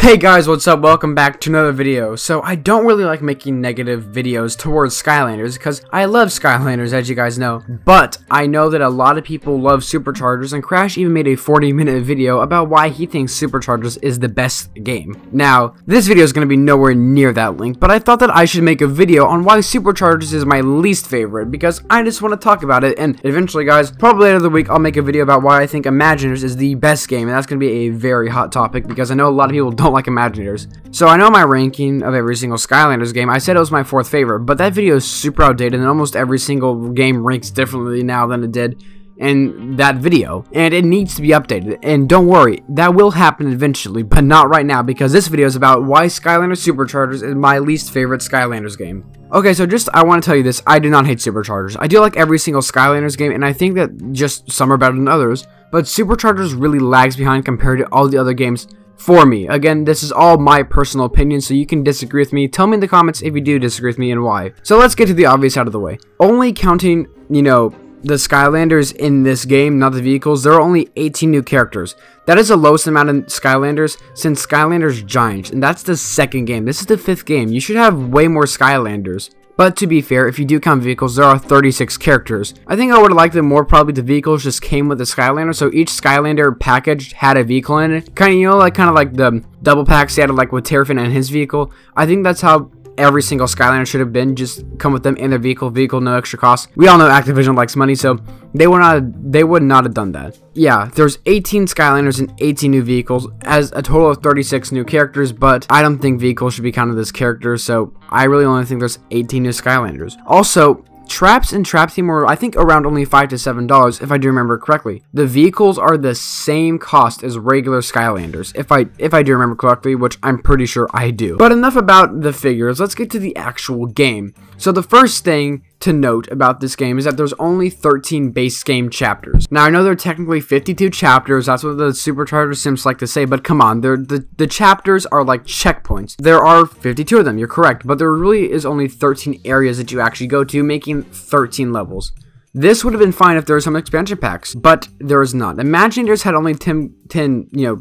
Hey guys, what's up? Welcome back to another video. So I don't really like making negative videos towards Skylanders because I love Skylanders, as you guys know. But I know that a lot of people love Superchargers, and Crash even made a 40-minute video about why he thinks Superchargers is the best game. Now, this video is going to be nowhere near that link, but I thought that I should make a video on why Superchargers is my least favorite because I just want to talk about it. And eventually, guys, probably later in the week, I'll make a video about why I think Imaginers is the best game, and that's going to be a very hot topic because I know a lot of people don't like Imaginators. So I know my ranking of every single Skylanders game, I said it was my 4th favorite, but that video is super outdated and almost every single game ranks differently now than it did in that video, and it needs to be updated. And don't worry, that will happen eventually, but not right now because this video is about why Skylanders Superchargers is my least favorite Skylanders game. Okay, so I want to tell you this, I do not hate Superchargers. I do like every single Skylanders game, and I think that just some are better than others, but Superchargers really lags behind compared to all the other games for me. Again, this is all my personal opinion, so you can disagree with me. Tell me in the comments if you do disagree with me and why. So let's get to the obvious out of the way. Only counting, the Skylanders in this game, not the vehicles, there are only 18 new characters. That is the lowest amount of Skylanders since Skylanders Giants, and that's the 2nd game. This is the 5th game. You should have way more Skylanders. But to be fair, if you do count vehicles, there are 36 characters. I think I would have liked it more probably the vehicles just came with the Skylander, so each Skylander package had a vehicle in it. Kind of, kind of like the double packs they had like with Terrafin and his vehicle. I think that's how every single Skylander should have been, just come with them in their vehicle, no extra cost. We all know Activision likes money, so they would not have done that. Yeah, there's 18 Skylanders and 18 new vehicles, as a total of 36 new characters, but I don't think vehicles should be counted as characters, so I really only think there's 18 new Skylanders. Also, traps and trap theme were, I think, around only $5 to $7, if I do remember correctly. The vehicles are the same cost as regular Skylanders, if I do remember correctly, which I'm pretty sure I do. But enough about the figures, let's get to the actual game. So the first thing to note about this game is that there's only 13 base game chapters. Now I know there are technically 52 chapters, that's what the Supercharger Sims like to say, but come on, the chapters are like checkpoints. There are 52 of them, you're correct, but there really is only 13 areas that you actually go to, making 13 levels. This would have been fine if there were some expansion packs, but there is not. Imaginators had only 10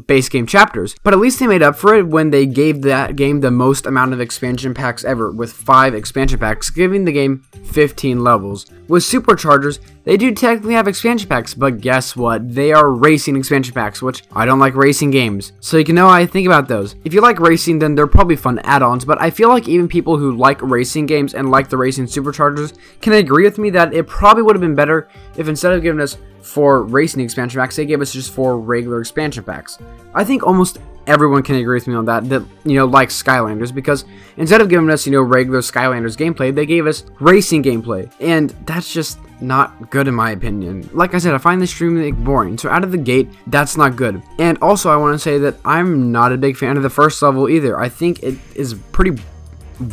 base game chapters, but at least they made up for it when they gave that game the most amount of expansion packs ever, with 5 expansion packs, giving the game 15 levels. With Superchargers, they do technically have expansion packs, but guess what? They are racing expansion packs, which I don't like racing games, so you can know how I think about those. If you like racing, then they're probably fun add-ons, but I feel like even people who like racing games and like the racing Superchargers can agree with me that it probably would have been better if instead of giving us 4 racing expansion packs, they gave us just 4 regular expansion packs. I think almost everyone can agree with me on that likes Skylanders, because instead of giving us, regular Skylanders gameplay, they gave us racing gameplay, and that's just not good in my opinion. Like I said, I find this extremely boring, so out of the gate, that's not good. And also, I want to say that I'm not a big fan of the first level either. I think it is pretty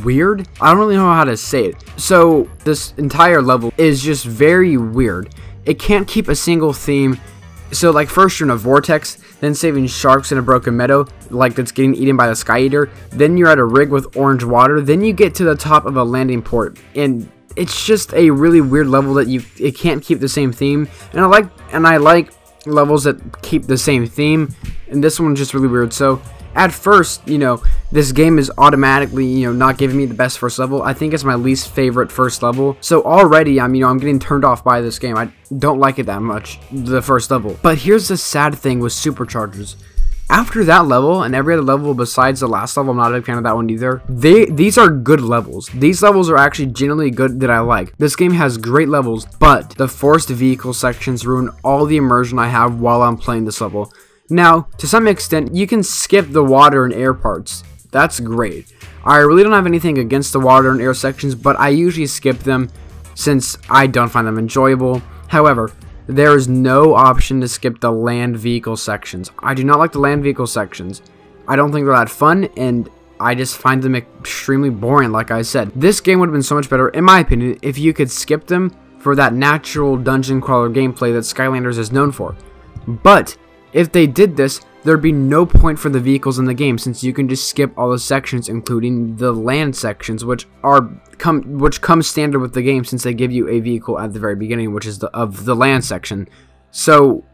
weird. I don't really know how to say it. So this entire level is just very weird. It can't keep a single theme. So like first you're in a vortex, then saving sharks in a broken meadow like that's getting eaten by the Sky Eater, then you're at a rig with orange water, then you get to the top of a landing port, and it's just a really weird level that it can't keep the same theme. And I like levels that keep the same theme, and this one's just really weird. So at first, this game is automatically, not giving me the best first level. I think it's my least favorite first level. So already, I'm getting turned off by this game. I don't like it that much, the first level. But here's the sad thing with Superchargers. After that level, and every other level besides the last level, I'm not a big fan of that one either, these are good levels. These levels are actually genuinely good that I like. This game has great levels, but the forced vehicle sections ruin all the immersion I have while I'm playing this level. Now, to some extent, you can skip the water and air parts. That's great. I really don't have anything against the water and air sections, but I usually skip them since I don't find them enjoyable. However, there is no option to skip the land vehicle sections. I do not like the land vehicle sections. I don't think they're that fun, and I just find them extremely boring, like I said. This game would have been so much better, in my opinion, if you could skip them for that natural dungeon crawler gameplay that Skylanders is known for. But if they did this, there'd be no point for the vehicles in the game, since you can just skip all the sections, including the land sections, which come standard with the game, since they give you a vehicle at the very beginning, which is of the land section. So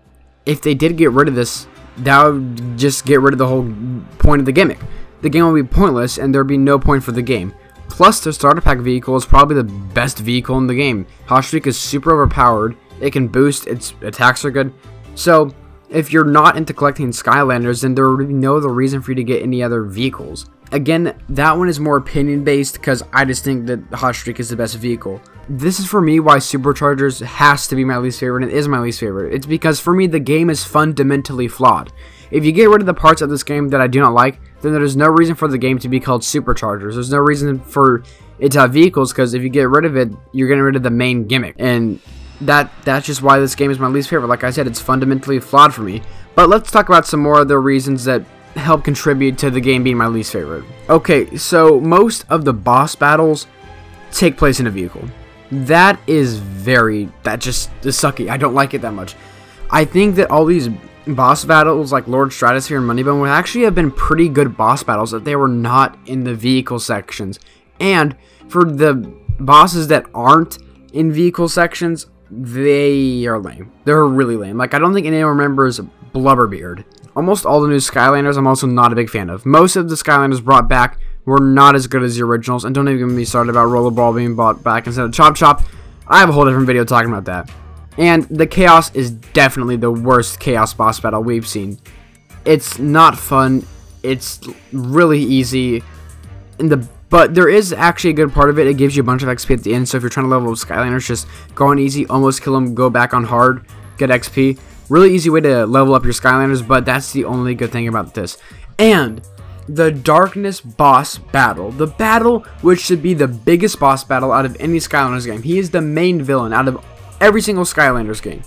if they did get rid of this, that would just get rid of the whole point of the gimmick. The game would be pointless, and there would be no point for the game. Plus, the starter pack vehicle is probably the best vehicle in the game. Hot Streak is super overpowered. It can boost, its attacks are good. So, if you're not into collecting Skylanders, then there would be no other reason for you to get any other vehicles. Again, that one is more opinion based because I just think that Hot Streak is the best vehicle. This is for me why Superchargers has to be my least favorite and it is my least favorite. It's because for me the game is fundamentally flawed. If you get rid of the parts of this game that I do not like, then there's no reason for the game to be called Superchargers. There's no reason for it to have vehicles, because if you get rid of it, you're getting rid of the main gimmick. And that's just why this game is my least favorite. Like I said, it's fundamentally flawed for me. But let's talk about some more of the reasons that help contribute to the game being my least favorite. Okay, so most of the boss battles take place in a vehicle. That just is sucky. I don't like it that much. I think that all these boss battles like Lord Stratosphere and Moneybone would actually have been pretty good boss battles if they were not in the vehicle sections. And for the bosses that aren't in vehicle sections, they are lame. They're really lame. Like, I don't think anyone remembers Blubberbeard. Almost all the new Skylanders I'm also not a big fan of. Most of the Skylanders brought back were not as good as the originals, and don't even get me started about Rollerball being brought back instead of Chop Chop. I have a whole different video talking about that. And the Chaos is definitely the worst Chaos boss battle we've seen. It's not fun. It's really easy. But there is actually a good part of it. It gives you a bunch of XP at the end. So if you're trying to level up Skylanders, just go on easy, almost kill them, go back on hard, get XP. Really easy way to level up your Skylanders, but that's the only good thing about this. And the Darkness boss battle. The battle which should be the biggest boss battle out of any Skylanders game. He is the main villain out of every single Skylanders game.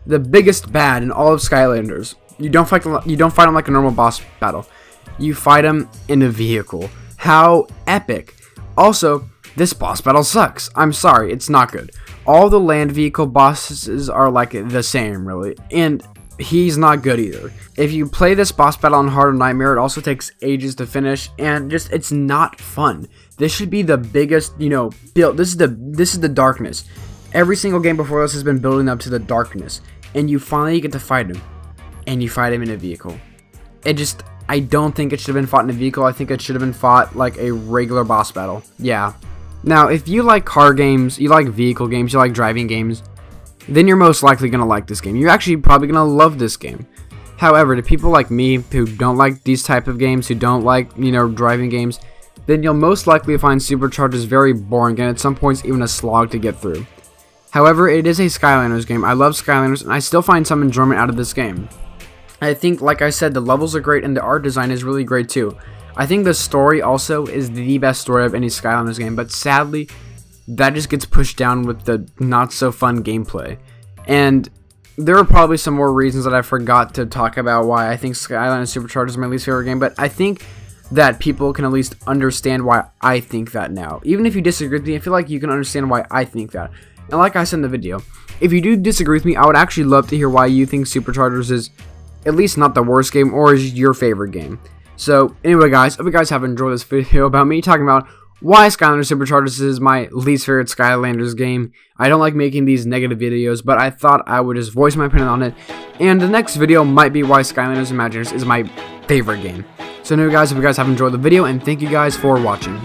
The biggest bad in all of Skylanders. You don't fight him like a normal boss battle. You fight him in a vehicle. How epic. Also, this boss battle sucks. I'm sorry, it's not good. All the land vehicle bosses are like the same, really. And he's not good either. If you play this boss battle on Hard or Nightmare, it also takes ages to finish, and just it's not fun. This should be the biggest, build. This is the Darkness. Every single game before this has been building up to the Darkness, and you finally get to fight him, and you fight him in a vehicle. I don't think it should have been fought in a vehicle. I think it should have been fought like a regular boss battle. Yeah. Now, if you like car games, you like vehicle games, you like driving games, then you're most likely going to like this game. You're actually probably going to love this game. However, to people like me who don't like these type of games, who don't like, driving games, then you'll most likely find Superchargers very boring and at some points even a slog to get through. However, it is a Skylanders game. I love Skylanders and I still find some enjoyment out of this game. I think, like I said, the levels are great and the art design is really great too. I think the story also is the best story of any Skylanders game, but sadly, that just gets pushed down with the not so fun gameplay. And there are probably some more reasons that I forgot to talk about why I think Skylanders Superchargers is my least favorite game, but I think that people can at least understand why I think that now. Even if you disagree with me, I feel like you can understand why I think that. And like I said in the video, if you do disagree with me, I would actually love to hear why you think Superchargers is at least not the worst game or is your favorite game. So anyway guys, hope you guys have enjoyed this video about me talking about why Skylanders Superchargers is my least favorite Skylanders game. I don't like making these negative videos, but I thought I would just voice my opinion on it. And the next video might be why Skylanders Imaginers is my favorite game. So anyway guys, hope you guys have enjoyed the video and thank you guys for watching.